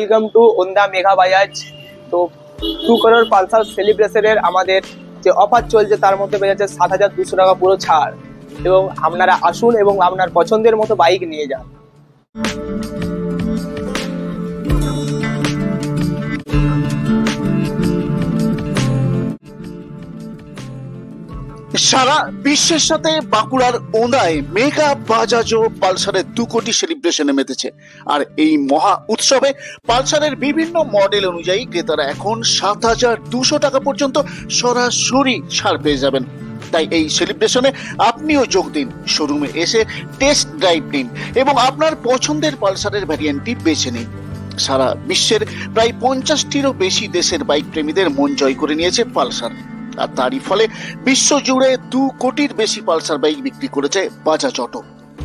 Welcome to Onda Megha Bajaj. তো 2 crore Pulsar সেলিব্রেশনের আমাদের যে অফার চলছে তার মধ্যে পেয়ে যাচ্ছে 7,200 টাকা পুরো ছাড়, এবং আপনারা আসুন এবং আপনার পছন্দের মতো বাইক নিয়ে যান। সারা বিশ্বের সাথে বাঁকুড়ার ওঁদায় মেগা বাজাজ ও পালসারের 2 কোটি সেলিব্রেশনে মেতেছে। আর এই মহা উৎসবে পালসারের বিভিন্ন মডেল অনুযায়ী ক্রেতারা এখন 7,200 টাকা পর্যন্ত সরাসরি ছাড় পেয়ে যাবেন। তাই এই সেলিব্রেশনে আপনিও যোগ দিন, শোরুমে এসে টেস্ট ড্রাইভ নিন এবং আপনার পছন্দের পালসারের ভ্যারিয়েন্টটি বেছে নিন। সারা বিশ্বের প্রায় 50টিরও বেশি দেশের বাইক প্রেমীদের মন জয় করে নিয়েছে পালসার, আর তারই ফলে বিশ্বজুড়ে 2 কোটির বেশি পালসার বাইক বিক্রি করেছে বাজাজ অটো।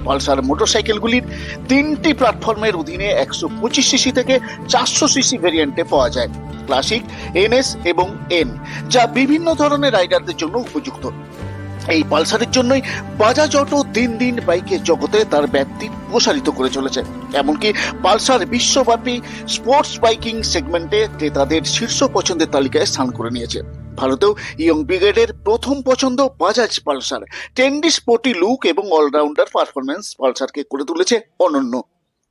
পালসার মোটরসাইকেলগুলির 3টি প্ল্যাটফর্মের অধীনে 125 সিসি থেকে 400 সিসি ভেরিয়েন্টে পাওয়া যায় ক্লাসিক, এনএস এবং এন, যা বিভিন্ন ধরনের রাইডারদের জন্য উপযুক্ত। এই পালসারের জন্যই বাজাজ অটো দিন দিন বাইকের জগতে তার ব্যাপ্তি প্রসারিত করে চলেছে। এমনকি পালসার বিশ্বব্যাপী স্পোর্টস বাইকিং সেগমেন্টে ক্রেতাদের শীর্ষ পছন্দের তালিকায় স্থান করে নিয়েছে। ভারতেও ইয়ং ব্রিগেডের প্রথম পছন্দ Bajaj Pulsar. Trendy sporty look এবং অলরাউন্ডার পারফরমেন্স পালসারকে করে তুলেছে অনন্য।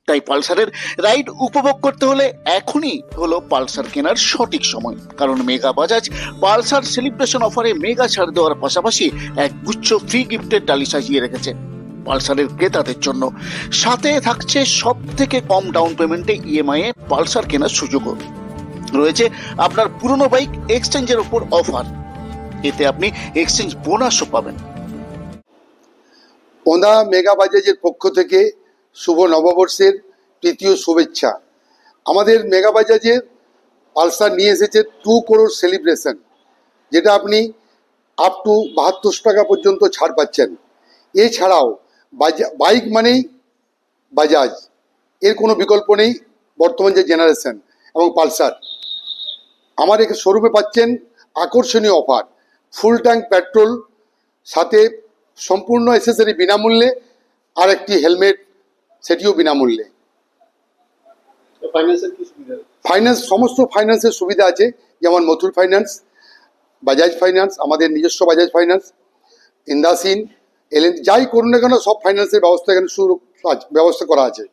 তাই পালসারের রাইড উপভোগ করতে হলে এখনই হলো পালসার কেনার সঠিক সময়, কারণ মেগা বাজাজ পালসার সেলিব্রেশন অফারে মেগা ছাড় দেওয়ার পাশাপাশি এক গুচ্ছ ফ্রি গিফটের ডালি সাজিয়ে রেখেছে পালসারের ক্রেতাদের জন্য। সাথে থাকছে সব থেকে কম ডাউন পেমেন্টে ইএমআই এ পালসার কেনার সুযোগও রয়েছে। আপনার পুরনো বাইক এক্সচেঞ্জের উপর অফার, এতে আপনি এক্সচেঞ্জ বোনাসও পাবেন। ওন্দা মেগা বাজাজের পক্ষ থেকে শুভ নববর্ষের তৃতীয় শুভেচ্ছা। আমাদের মেগা বাজাজের পালসার নিয়ে এসেছে 2 করোড় সেলিব্রেশন, যেটা আপনি আপ টু 72 টাকা পর্যন্ত ছাড় পাচ্ছেন। এছাড়াও বাইক মানেই বাজাজ, এর কোনো বিকল্প নেই বর্তমান যে জেনারেশন। এবং পালসার আমার এখানে শোরুমে পাচ্ছেন আকর্ষণীয় অফার, ফুল ট্যাঙ্ক পেট্রোল, সাথে সম্পূর্ণ অ্যাক্সেসরি বিনামূল্যে, আর একটি হেলমেট সেটিও বিনামূল্যে। ফাইন্যান্স সমস্ত ফাইন্যান্সের সুবিধা আছে, যেমন মথুর ফাইন্যান্স, বাজাজ ফাইন্যান্স, আমাদের নিজস্ব বাজাজ ফাইন্যান্স, ইন্দাসিন, এলএন, যাই করুন না কেন সব ফাইন্যান্সের ব্যবস্থা এখানে ব্যবস্থা করা আছে।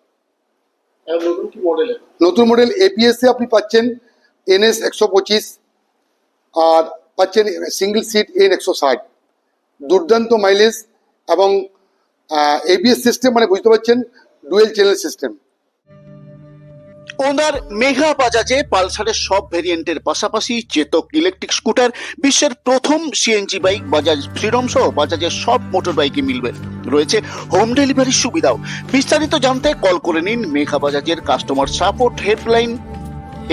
নতুন মডেল এপিএসে আপনি পাচ্ছেন এনএস 125, আর পাচ্ছেন সিঙ্গেল সিট এন 160, দুর্দান্ত মাইলেজ এবং এবিএস সিস্টেম, মানে বুঝতে পারছেন ডুয়েল চ্যানেল সিস্টেম। ওনার মেঘা বাজাজে পালসারের সব ভেরিয়েন্টের পাশাপাশি চেতক ইলেকট্রিক স্কুটার, বিশ্বের প্রথম সিএনজি বাইক বাজাজ ফ্রিডম সহ বাজাজের সব মোটর বাইকে মিলবে। রয়েছে হোম ডেলিভারির সুবিধাও। বিস্তারিত জানতে কল করে নিন মেঘা বাজাজের কাস্টমার সাপোর্ট হেল্পলাইন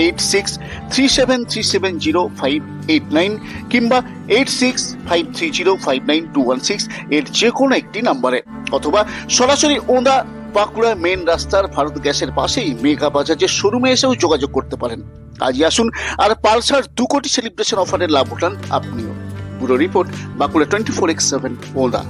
8637370589 কিংবা 8653059216 এর যে কোনো একটি নাম্বারে, অথবা সরাসরি ওন্দা বাঁকুড়া মেন রাস্তার ভারত গ্যাসের পাশেই মেগা বাজাজের শোরুমে এসেও যোগাযোগ করতে পারেন। আজই আসুন আর পালসার 2 কোটি সেলিব্রেশন অফারের লাভ উঠান আপনিও। Bureau report, Bankura 24x7 Onda.